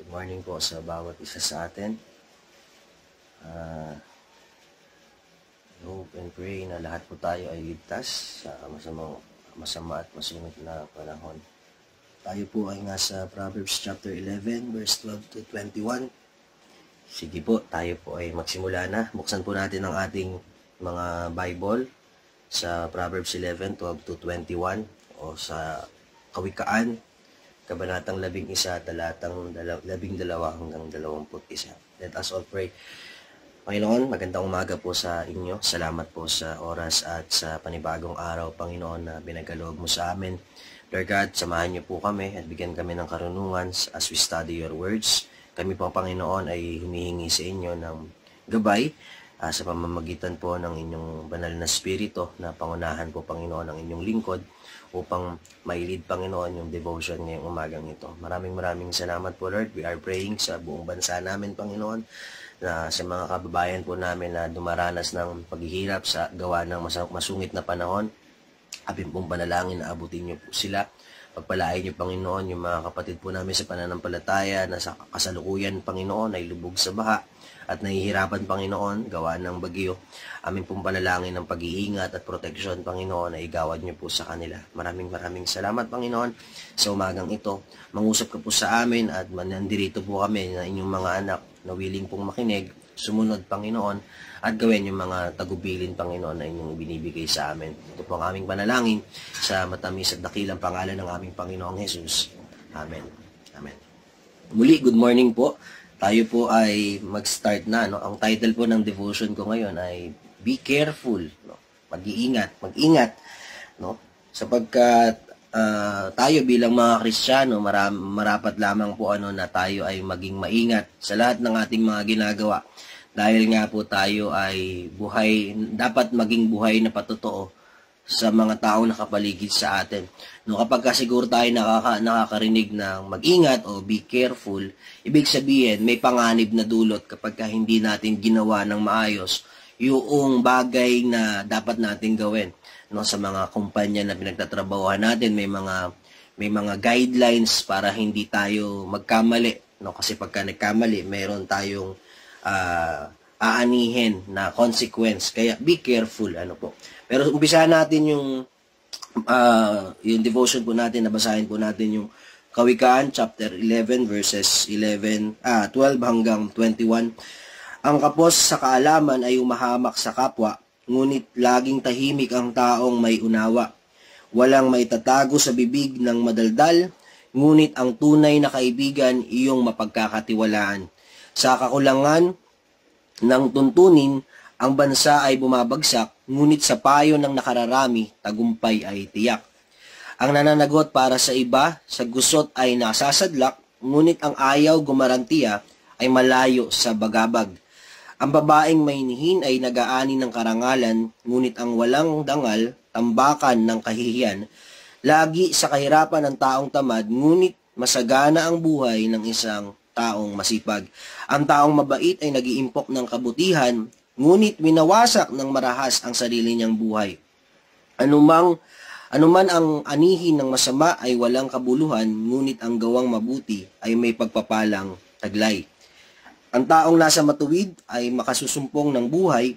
morning po sa bawat isa sa atin. I hope and pray na lahat po tayo ay ligtas sa masama at masungit na panahon. Tayo po ay nasa Proverbs chapter 11 verse 12 to 21. Sige po, tayo po ay magsimula na. Buksan po natin ang ating mga Bible sa Proverbs 11, 12 to 21 o sa Kawikaan, Kabanatang 11, talatang 12 hanggang 21. Let us all pray. Panginoon, magandang umaga po sa inyo. Salamat po sa oras at sa panibagong araw, Panginoon, na binagaloob mo sa amin. Lord God, samahan niyo po kami at bigyan kami ng karunungan as we study your words. Kami po, Panginoon, ay humihingi sa inyo ng gabay sa pamamagitan po ng inyong banal na spirito na pangunahan po, Panginoon, ang inyong lingkod upang mailid, Panginoon, yung devotion ngayong umagang ito. Maraming salamat po, Lord. We are praying sa buong bansa namin, Panginoon, na sa mga kababayan po namin na dumaranas ng paghihirap sa gawa ng masungit na panahon. Abing pong panalangin na abutin niyo po sila. Pagpalain niyo, Panginoon, yung mga kapatid po namin sa pananampalataya na sa kasalukuyan, Panginoon, ay lubog sa baha at nahihirapan, Panginoon, gawa ng bagyo. Aming pong panalangin ng pag-iingat at proteksyon, Panginoon, ay igawad niyo po sa kanila. Maraming salamat, Panginoon, sa umagang ito. Mangusap ka po sa amin at nandirito po kami na inyong mga anak na willing pong makinig, sumunod, Panginoon, at gawin yung mga tagubilin, Panginoon, na inyong binibigay sa amin. Ito po ang aming panalangin sa matamis at dakilang pangalan ng aming Panginoong Jesus. Amen. Amen. Muli, good morning po. Tayo po ay mag-start na. No? Ang title po ng devotion ko ngayon ay Be Careful. No? Mag-ingat. No? Sapagkat tayo bilang mga Kristiyano, marapat lamang po na tayo ay maging maingat sa lahat ng ating mga ginagawa. Dahil nga po tayo ay dapat maging buhay na patotoo sa mga taong nakapaligid sa atin. No, kapag siguro tayo nakakarinig ng mag-ingat o be careful, ibig sabihin may panganib na dulot kapag hindi natin ginawa ng maayos yung bagay na dapat natin gawin. No, sa mga kumpanya na pinagtatrabahuhan natin, may mga guidelines para hindi tayo magkamali. No, kasi pagka nagkamali, mayroon tayong aanihin na consequence. Kaya be careful, po. Pero umpisahan natin yung devotion po natin, nabasahin po natin yung Kawikaan chapter 11 verses 12 hanggang 21. Ang kapos sa kaalaman ay umahamak sa kapwa, ngunit laging tahimik ang taong may unawa. Walang maitatago sa bibig ng madaldal, ngunit ang tunay na kaibigan iyong mapagkakatiwalaan. Sa kakulangan ng tuntunin, ang bansa ay bumabagsak, ngunit sa payo ng nakararami, tagumpay ay tiyak. Ang nananagot para sa iba, sa gusot ay nasasadlak, ngunit ang ayaw gumarantiya ay malayo sa bagabag. Ang babaeng may nihin ay nagaani ng karangalan, ngunit ang walang dangal, tambakan ng kahihiyan. Lagi sa kahirapan ng taong tamad, ngunit masagana ang buhay ng isang taong masipag. Ang taong mabait ay nag-iimpok ng kabutihan, ngunit winawasak ng marahas ang sarili niyang buhay. Anuman ang anihin ng masama ay walang kabuluhan, ngunit ang gawang mabuti ay may pagpapalang taglay. Ang taong nasa matuwid ay makasusumpong ng buhay,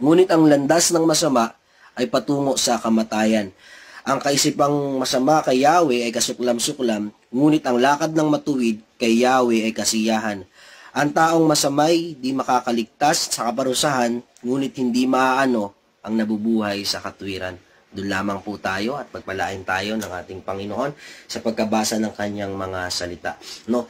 ngunit ang landas ng masama ay patungo sa kamatayan. Ang kaisipang masama kay Yahweh ay kasuklam-suklam, ngunit ang lakad ng matuwid kay Yahweh ay kasiyahan. Ang taong masamay di makakaligtas sa kaparusahan, ngunit hindi maaano ang nabubuhay sa katwiran. Doon lamang po tayo at pagpalain tayo ng ating Panginoon sa pagkabasa ng kanyang mga salita. No?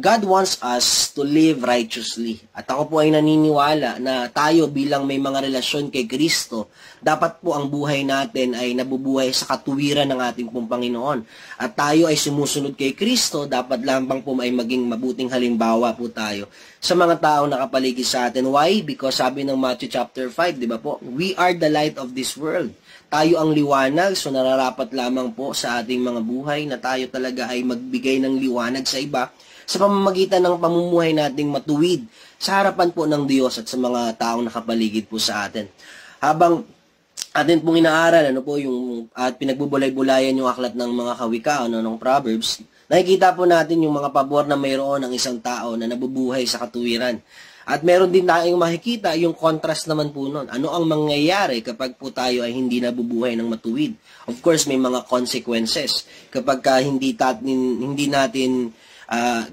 God wants us to live righteously. At ako po ay naniniwala na tayo bilang may mga relasyon kay Kristo, dapat po ang buhay natin ay nabubuhay sa katuwiran ng ating pong Panginoon. At tayo ay sumusunod kay Kristo, dapat lamang po ay maging mabuting halimbawa po tayo sa mga taong nakapaligid sa atin. Why? Because sabi ng Matthew chapter 5, di ba po? We are the light of this world. Tayo ang liwanag, so nararapat lamang po sa ating mga buhay na tayo talaga ay magbigay ng liwanag sa iba sa pamamagitan ng pamumuhay nating matuwid sa harapan po ng Diyos at sa mga taong nakapaligid po sa atin. Habang atin pong inaaral, at pinagbubulay-bulayan yung aklat ng mga kawika, ng Proverbs, Nakikita po natin yung mga pabor na mayroon ng isang tao na nabubuhay sa katuwiran. At meron din tayong makikita yung contrast naman po nun. Ano ang mangyayari kapag po tayo ay hindi nabubuhay ng matuwid? Of course, may mga consequences. Kapag hindi natin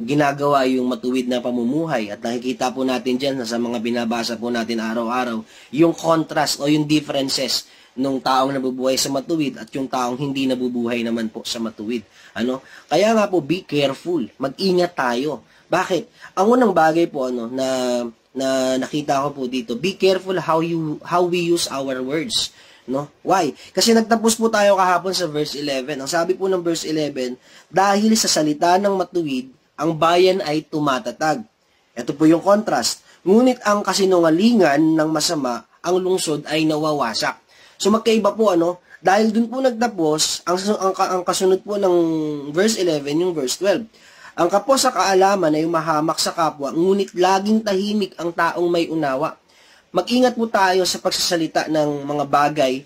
ginagawa yung matuwid na pamumuhay. At nakikita po natin dyan sa mga binabasa po natin araw-araw, yung contrast o yung differences nung taong nabubuhay sa matuwid at yung taong hindi nabubuhay naman po sa matuwid. Kaya nga po, be careful. Mag-ingat tayo. Bakit? Ang unang bagay po na nakita ko po dito, be careful how we use our words. Why? Kasi nagtapos po tayo kahapon sa verse 11. Ang sabi po ng verse 11, dahil sa salita ng matuwid, ang bayan ay tumatatag. Ito po yung contrast. Ngunit ang kasinungalingan ng masama, ang lungsod ay nawawasak. So magkaiba po dahil dun po nagtapos, ang kasunod po ng verse 11, yung verse 12. Ang kapos sa kaalaman ay mahamak sa kapwa, ngunit laging tahimik ang taong may unawa. Mag-ingat po tayo sa pagsasalita ng mga bagay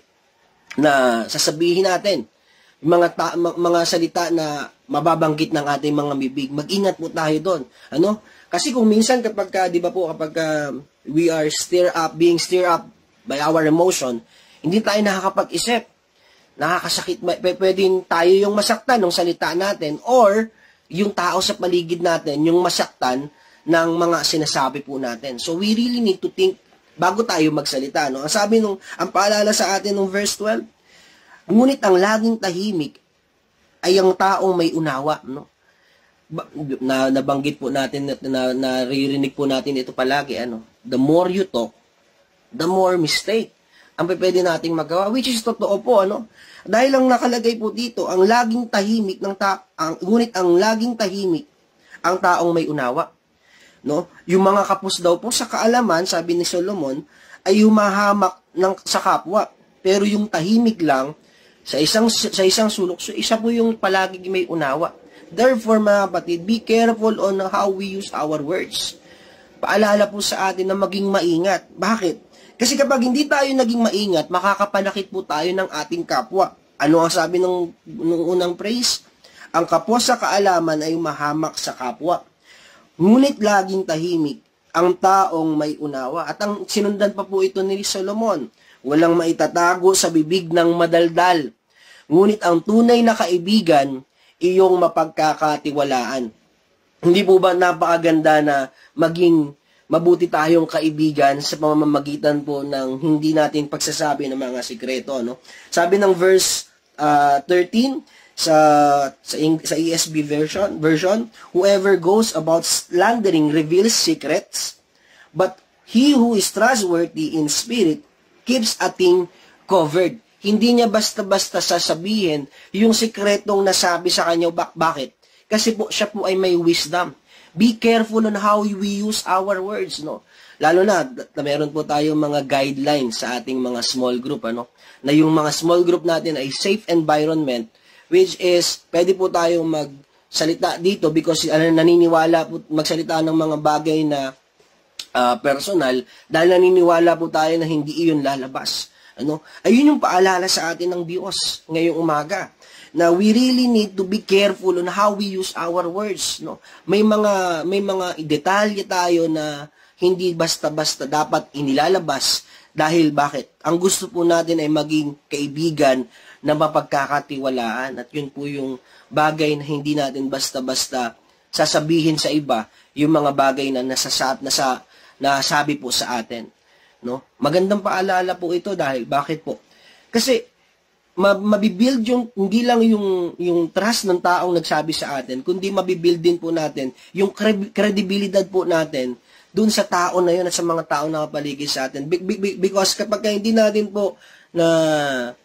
na sasabihin natin. Mga salita na mababanggit ng ating mga bibig. Mag-ingat po tayo doon. Kasi kung minsan kapag we are being stirred up by our emotion, hindi tayo nakakapag-isip. Nakakasakit, pwedeng tayo yung masaktan ng salita natin or yung tao sa paligid natin, yung masaktan ng mga sinasabi po natin. So, we really need to think bago tayo magsalita. Ang sabi ang paalala sa atin ng verse 12, ngunit ang laging tahimik ay ang taong may unawa. Nabanggit po natin, naririnig po natin ito palagi. The more you talk, the more mistake ang pwede nating magawa, which is totoo po, Dahil ang nakalagay po dito, ang laging tahimik ngunit ang laging tahimik ang taong may unawa. Yung mga kapos daw po sa kaalaman, sabi ni Solomon, ay humahamak sa kapwa. Pero yung tahimik lang sa isang sulok, so isa po yung palagi may unawa. Therefore, mga kapatid, be careful on how we use our words. Paalala po sa atin na maging maingat. Bakit? Kasi kapag hindi tayo naging maingat, makakapanakit po tayo ng ating kapwa. Ano ang sabi nung unang phrase? Ang kapwa sa kaalaman ay mahamak sa kapwa. Ngunit laging tahimik ang taong may unawa. At ang sinundan pa po ito ni Solomon, walang maitatago sa bibig ng madaldal. Ngunit ang tunay na kaibigan, iyong mapagkakatiwalaan. Hindi po ba napakaganda na maging mabuti tayong kaibigan sa pamamagitan po ng hindi natin pagsasabi ng mga sikreto, Sabi ng verse 13 sa ESV version, whoever goes about slandering reveals secrets, but he who is trustworthy in spirit keeps a thing covered. Hindi niya basta-basta sasabihin yung sikretong nasabi sa kanya. Bakit? Kasi po siya po ay may wisdom. Be careful on how we use our words, Lalo na meron po tayong mga guidelines sa ating mga small group, Na yung mga small group natin ay safe environment, which is, pwede po tayong magsalita dito because naniniwala po, magsalita ng mga bagay na personal, dahil naniniwala po tayo na hindi iyon lalabas. Ayun yung paalala sa atin ng Diyos ngayong umaga. Na we really need to be careful on how we use our words, May mga detalye tayo na hindi basta-basta dapat inilalabas dahil bakit? Ang gusto po natin ay maging kaibigan na mapagkakatiwalaan at yun po yung bagay na hindi natin basta-basta sasabihin sa iba yung mga bagay na nasabi po sa atin, Magandang paalala po ito dahil bakit po? Kasi mabibuild yung, hindi lang yung trust ng taong nagsabi sa atin, kundi mabibuild din po natin yung kredibilidad po natin dun sa tao na yun at sa mga tao na kapaligid sa atin. Because kapag hindi natin po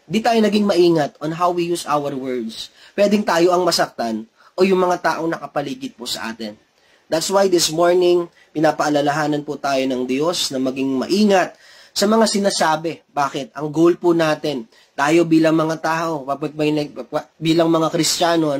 di tayo naging maingat on how we use our words, pwedeng tayo ang masaktan o yung mga taong nakapaligid po sa atin. That's why this morning, pinapaalalahanan po tayo ng Diyos na maging maingat sa mga sinasabi. Bakit? Ang goal po natin, tayo bilang mga tao, bilang mga Kristiyano,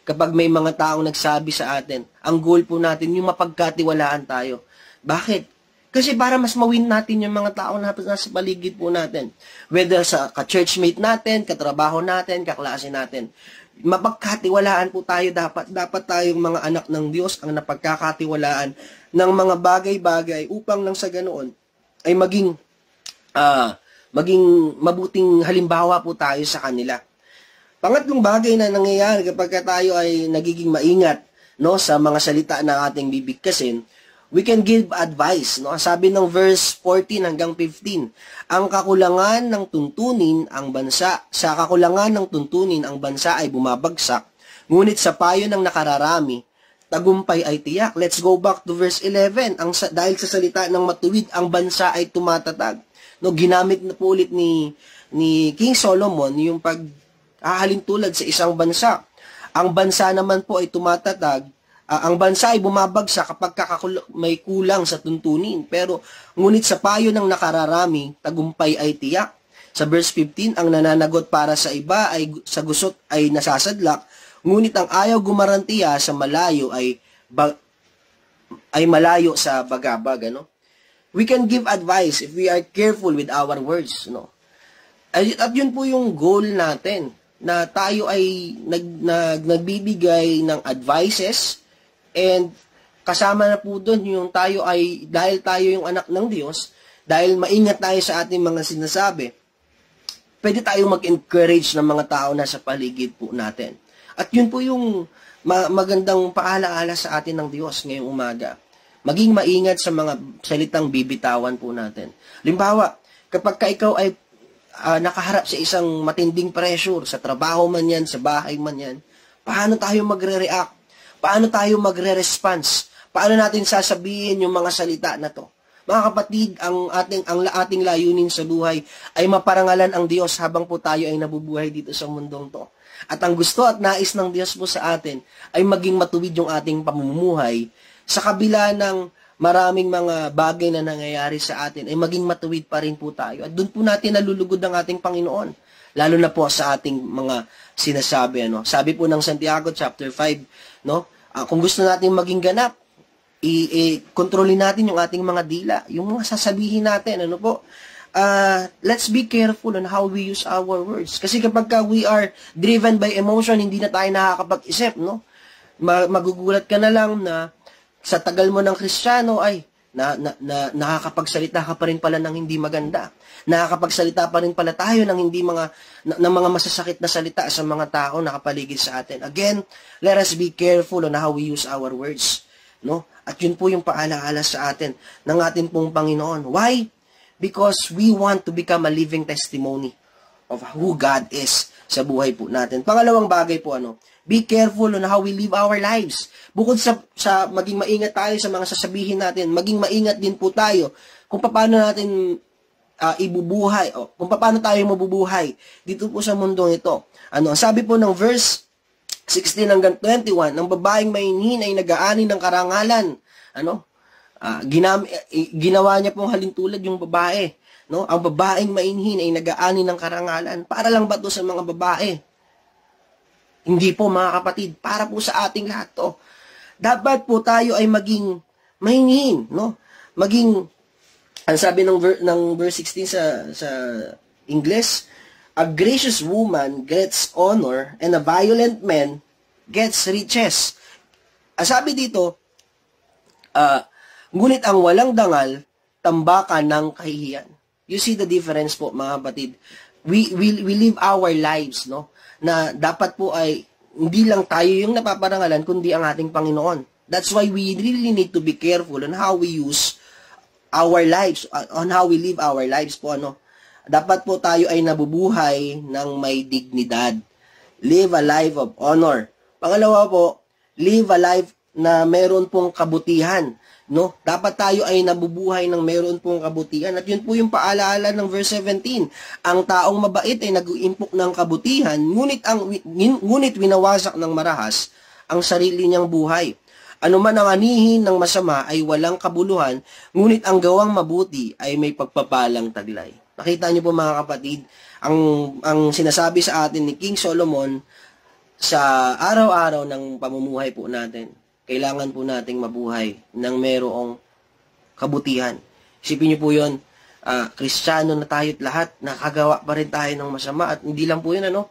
kapag may mga taong nagsabi sa atin, ang goal po natin, yung mapagkatiwalaan tayo. Bakit? Kasi para mas mawin natin yung mga tao na nasa paligid po natin. Whether sa ka-churchmate natin, katrabaho natin, kaklase natin. Mapagkatiwalaan po tayo dapat. Dapat tayong mga anak ng Diyos ang napagkakatiwalaan ng mga bagay-bagay upang lang sa ganoon ay maging mabuting halimbawa po tayo sa kanila. Pangatlong bagay na nangyayari kapag tayo ay nagiging maingat, no, sa mga salita na ating bibigkasin, we can give advice, no? Sabi ng verse 14 hanggang 15, ang kakulangan ng tuntunin ang bansa, sa kakulangan ng tuntunin ang bansa ay bumabagsak, ngunit sa payo ng nakararami, tagumpay ay tiyak. Let's go back to verse 11. Dahil sa salita ng matuwid, ang bansa ay tumatatag. No, ginamit na po ulit ni King Solomon yung paghahalintulad sa isang bansa. Ang bansa naman po ay tumatatag. Ang bansa ay bumabagsak kapag may kulang sa tuntunin. Pero, ngunit sa payo ng nakararami, tagumpay ay tiyak. Sa verse 15, ang nananagot para sa iba ay sa gusot ay nasasadlak. Ngunit ang ayaw gumarantiya sa malayo ay malayo sa bagabag. Ano? We can give advice if we are careful with our words. No? At yun po yung goal natin, na tayo ay nagbibigay ng advices. And kasama na po doon yung tayo ay, dahil tayo yung anak ng Diyos, dahil maingat tayo sa ating mga sinasabi, pwede tayong mag-encourage ng mga tao na sa paligid po natin. At yun po yung magandang paalaala sa atin ng Diyos ngayong umaga. Maging maingat sa mga salitang bibitawan po natin. Halimbawa, kapag ikaw ay nakaharap sa isang matinding pressure, sa trabaho man yan, sa bahay man yan, paano tayo magre-react? Paano tayo magre-response? Paano natin sasabihin yung mga salita na to? Mga kapatid, ang ating layunin sa buhay ay maparangalan ang Diyos habang po tayo ay nabubuhay dito sa mundong to. At ang gusto at nais ng Diyos po sa atin ay maging matuwid yung ating pamumuhay sa kabila ng maraming mga bagay na nangyayari sa atin, ay maging matuwid pa rin po tayo. At doon po natin nalulugod ang ating Panginoon. Lalo na po sa ating mga sinasabi. Ano? Sabi po ng Santiago chapter 5, no? Kung gusto natin maging ganap, kontrolin natin yung ating mga dila, yung mga sasabihin natin. Ano po? Let's be careful on how we use our words. Kasi kapag we are driven by emotion, hindi na tayo nakakapag-isip. No? Magugulat ka na lang na sa tagal mo ng Kristiyano ay nakakapagsalita ka pa rin pala ng hindi maganda. Nakakapagsalita pa rin pala tayo ng mga masasakit na salita sa mga tao na kapaligid sa atin. Again, let us be careful on how we use our words. No? At yun po yung paalaala sa atin ng ating pong Panginoon. Why? Because we want to become a living testimony of who God is sa buhay po natin. Pangalawang bagay po, be careful on how we live our lives. Bukod sa maging maingat tayo sa mga sasabihin natin, maging maingat din po tayo kung paano natin ibubuhay, o kung paano tayo mabubuhay dito po sa mundong ito. Sabi po ng verse 16 hanggang 21, ang babaeng mainhin ay nag-aani ng karangalan. Ginawa niya pong halintulad yung babae. No? Ang babaeng mainhin ay nag-aani ng karangalan. Para lang ba ito sa mga babae? Hindi po mga kapatid, para po sa ating lahat to. Dapat po tayo ay maging mainhin, no? Ang sabi ng verse 16 sa English, a gracious woman gets honor and a violent man gets riches. Sabi dito, ngunit ang walang dangal, tambakan ng kahihiyan. You see the difference po mga kapatid. We live our lives, no? Na dapat po ay hindi lang tayo yung napaparangalan, kundi ang ating Panginoon. That's why we really need to be careful on how we use our lives, on how we live our lives po. Dapat po tayo ay nabubuhay ng may dignidad. Live a life of honor. Pangalawa po, live a life na meron pong kabutihan. No? Dapat tayo ay nabubuhay ng meron pong kabutihan. At yun po yung paalaala ng verse 17. Ang taong mabait ay nag-uimpok ng kabutihan, ngunit winawasak ng marahas ang sarili niyang buhay. Ano man ang anihin ng masama ay walang kabuluhan, ngunit ang gawang mabuti ay may pagpapalang taglay. Nakita niyo po mga kapatid, ang sinasabi sa atin ni King Solomon sa araw-araw ng pamumuhay po natin. Kailangan po nating mabuhay ng merong kabutihan. Isipin niyo po yun, Kristiyano na tayo't lahat, nakagawa pa rin tayo ng masama. At hindi lang po yun, ano?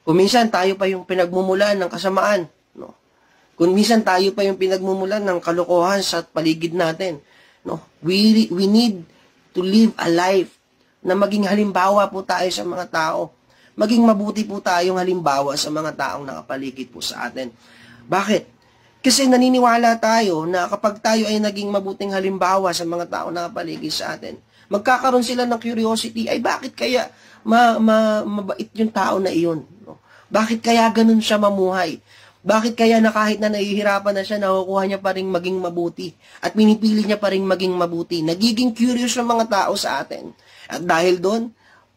Kung minsan tayo pa yung pinagmumulan ng kasamaan, no? Kung minsan tayo pa yung pinagmumulan ng kalokohan sa paligid natin, no? We need to live a life na maging halimbawa po tayo sa mga tao. Maging mabuti po tayong halimbawa sa mga taong nakapaligid po sa atin. Bakit? Kasi naniniwala tayo na kapag tayo ay naging mabuting halimbawa sa mga taong nakapaligid sa atin, magkakaroon sila ng curiosity, ay bakit kaya mabait yung tao na iyon? No? Bakit kaya ganun siya mamuhay? Bakit kaya na kahit na nahihirapan na siya, nakukuha niya pa rin maging mabuti? At pinipili niya pa rin maging mabuti? Nagiging curious yung mga tao sa atin. At dahil doon,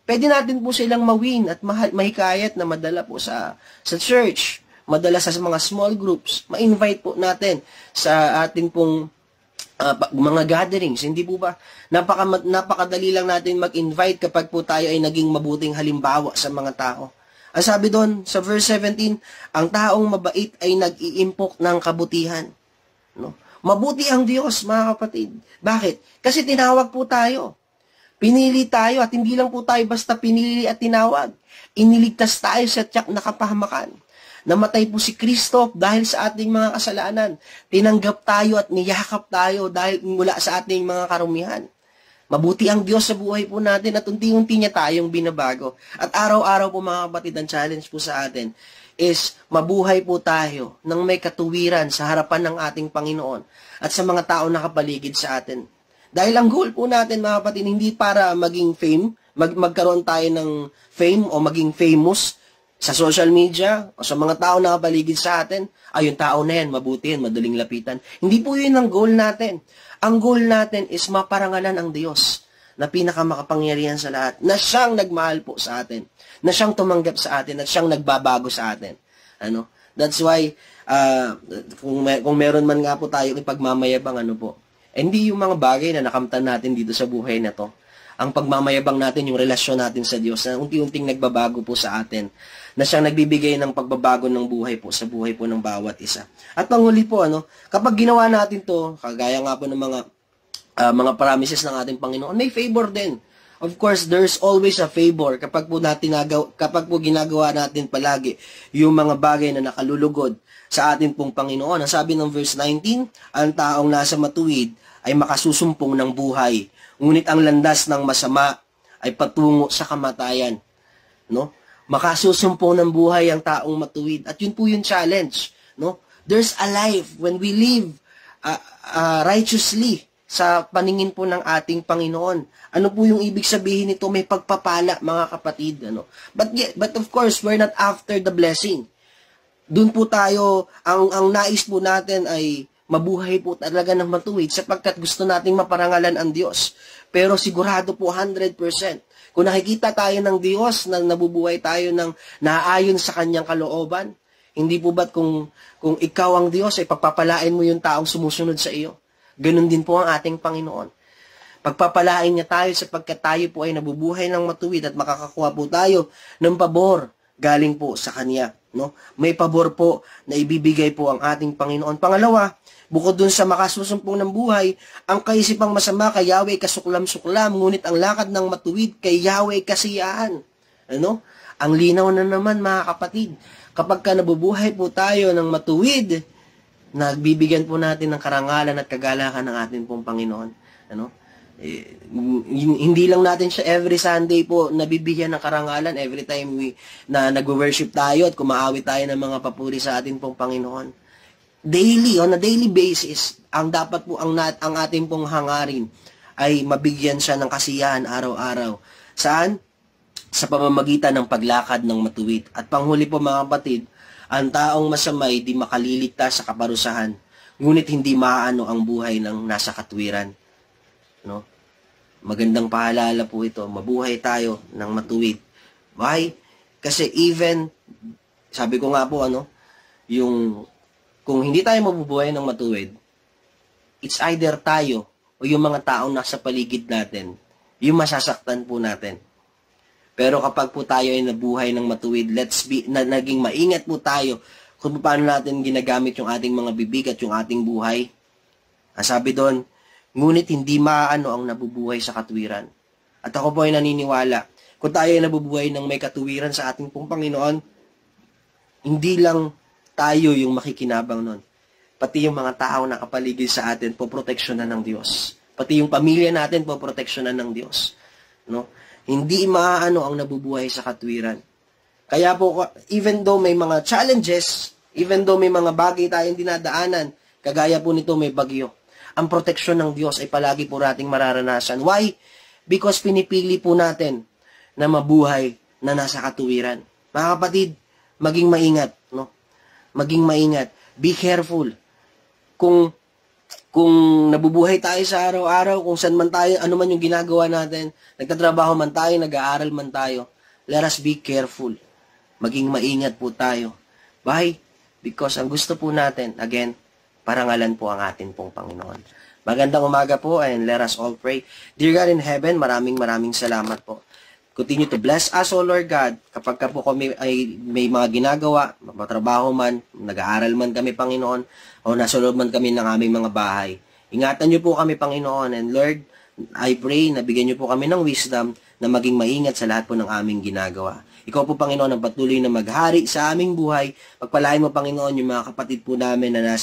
pwede natin po silang mawin at mahikayat na madala po sa church, madala sa mga small groups, ma-invite po natin sa ating pong mga gatherings. Hindi po ba? Napakadali lang natin mag-invite kapag po tayo ay naging mabuting halimbawa sa mga tao. Ang sabi doon sa verse 17, ang taong mabait ay nag-iimpok ng kabutihan. No? Mabuti ang Diyos, mga kapatid. Bakit? Kasi tinawag po tayo. Pinili tayo at hindi lang po tayo basta pinili at tinawag. Iniligtas tayo sa tiyak na kapahamakan. Namatay po si Kristo dahil sa ating mga kasalanan. Tinanggap tayo at niyakap tayo dahil mula sa ating mga karumihan. Mabuti ang Diyos sa buhay po natin at unti-unti niya tayong binabago. At araw-araw po mga kapatid, ang challenge po sa atin is mabuhay po tayo ng may katuwiran sa harapan ng ating Panginoon at sa mga tao nakapaligid sa atin. Dahil ang goal po natin mga kapatid, hindi para maging fame, magkaroon tayo ng fame o maging famous sa social media o sa mga tao na nakapaligid sa atin. Ay, yung tao na yan, mabuti yan, madaling lapitan. Hindi po yun ang goal natin. Ang goal natin is maparangalan ang Diyos na pinakamakapangyarihan sa lahat, na siyang nagmahal po sa atin, na siyang tumanggap sa atin, at siyang nagbabago sa atin. Ano? That's why, kung meron man nga po tayo ipagmamayabang, ano po, hindi yung mga bagay na nakamtan natin dito sa buhay na to. Ang pagmamayabang natin, yung relasyon natin sa Diyos, na unti-unting nagbabago po sa atin, na siyang nagbibigay ng pagbabago ng buhay po sa buhay po ng bawat isa. At panghuli po, kapag ginawa natin to, kagaya nga po ng mga promises ng ating Panginoon, may favor din. Of course, there's always a favor kapag po ginagawa natin palagi yung mga bagay na nakalulugod sa ating pong Panginoon. Ang sabi ng verse 19, ang taong nasa matuwid ay makasusumpong ng buhay, ngunit ang landas ng masama ay patungo sa kamatayan. No? Makasusumpong ng buhay ang taong matuwid. At yun po yung challenge. No? There's a life when we live righteously sa paningin po ng ating Panginoon. Ano po yung ibig sabihin nito? May pagpapala, mga kapatid. But of course, we're not after the blessing. Doon po tayo, ang nais po natin ay mabuhay po talaga ng matuwid sapagkat gusto nating maparangalan ang Diyos. Pero sigurado po 100%. Kung nakikita tayo ng Diyos na nabubuhay tayo ng naaayon sa kanyang kalooban, hindi po ba't kung ikaw ang Diyos ay pagpapalain mo yung taong sumusunod sa iyo? Ganun din po ang ating Panginoon. Pagpapalain niya tayo sapagkat tayo po ay nabubuhay ng matuwid at makakakuha po tayo ng pabor galing po sa Kanya. No? May pabor po na ibibigay po ang ating Panginoon. Pangalawa, bukod dun sa makasusumpong ng buhay, ang kaisipang masama kay Yahweh kasuklam-suklam, ngunit ang lakad ng matuwid kay Yahweh kasiyahan. Ano? Ang linaw na naman mga kapatid, kapag ka nabubuhay po tayo ng matuwid, nagbibigyan po natin ng karangalan at kagalakan ng ating pong Panginoon. Ano? Hindi lang natin siya every Sunday po nabibigyan ng karangalan, every time na nag-worship tayo at kumaawit tayo ng mga papuri sa ating pong Panginoon. Daily, on a daily basis, ang dapat po ang ating pong hangarin ay mabigyan siya ng kasiyahan araw-araw. Saan? Sa pamamagitan ng paglakad ng matuwid. At panghuli po mga kapatid, ang taong masamay di makaliligtas sa kaparusahan, ngunit hindi maaano ang buhay ng nasa katwiran. No? Magandang paalala po ito, mabuhay tayo ng matuwid. Why? Kasi even, sabi ko nga po, kung hindi tayo mabubuhay ng matuwid, it's either tayo o yung mga taong nasa paligid natin, yung masasaktan po natin. Pero kapag po tayo ay nabuhay ng matuwid, naging maingat po tayo kung paano natin ginagamit yung ating mga bibig at yung ating buhay. Ang sabi doon, ngunit hindi maano ang nabubuhay sa katwiran. At ako po ay naniniwala, kung tayo ay nabubuhay ng may katuwiran sa ating pong Panginoon, hindi lang tayo yung makikinabang nun. Pati yung mga tao na kapaligid sa atin, poproteksyonan ng Diyos. Pati yung pamilya natin, poproteksyonan ng Diyos. No? Hindi maano ang nabubuhay sa katwiran. Kaya po, even though may mga challenges, even though may mga bagay tayong dinadaanan, kagaya po nito may bagyo, ang proteksyon ng Diyos ay palagi po nating mararanasan. Why? Because pinipili po natin na mabuhay na nasa katuwiran. Mga kapatid, maging maingat, no? Maging maingat. Be careful. Kung nabubuhay tayo sa araw-araw, kung saan man tayo, ano man yung ginagawa natin, nagtatrabaho man tayo, nag-aaral man tayo, let us be careful. Maging maingat po tayo. Why? Because ang gusto po natin, again, parangalan po ang atin pong Panginoon. Magandang umaga po and let us all pray. Dear God in heaven, maraming salamat po. Continue to bless us, O Lord God. Kapag po kami ay may mga ginagawa, matrabaho man, nag-aaral man kami, Panginoon, o nasa loob man kami ng aming mga bahay. Ingatan niyo po kami, Panginoon. And Lord, I pray na bigyan niyo po kami ng wisdom na maging maingat sa lahat po ng aming ginagawa. Ikaw po, Panginoon, ang patuloy na maghari sa aming buhay. Pagpalain mo, Panginoon, yung mga kapatid po namin na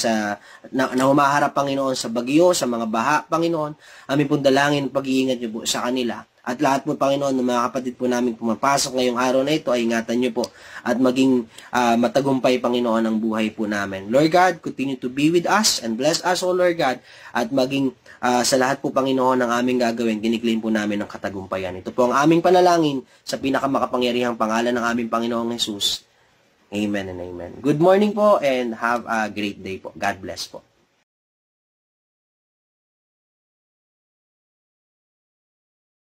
na humaharap, Panginoon, sa bagyo, sa mga baha, Panginoon. Aming pong dalangin, pag-iingat niyo po sa kanila. At lahat po, Panginoon, ng mga kapatid po namin pumapasok ngayong araw na ito, ay ingatan niyo po at maging matagumpay, Panginoon, ang buhay po namin. Lord God, continue to be with us and bless us, O Lord God, at maging sa lahat po, Panginoon, ng aming gagawin, kiniklaim po namin ang katagumpayan. Ito po ang aming panalangin sa pinakamakapangyarihang pangalan ng aming Panginoong Jesus. Amen and amen. Good morning po and have a great day po. God bless po.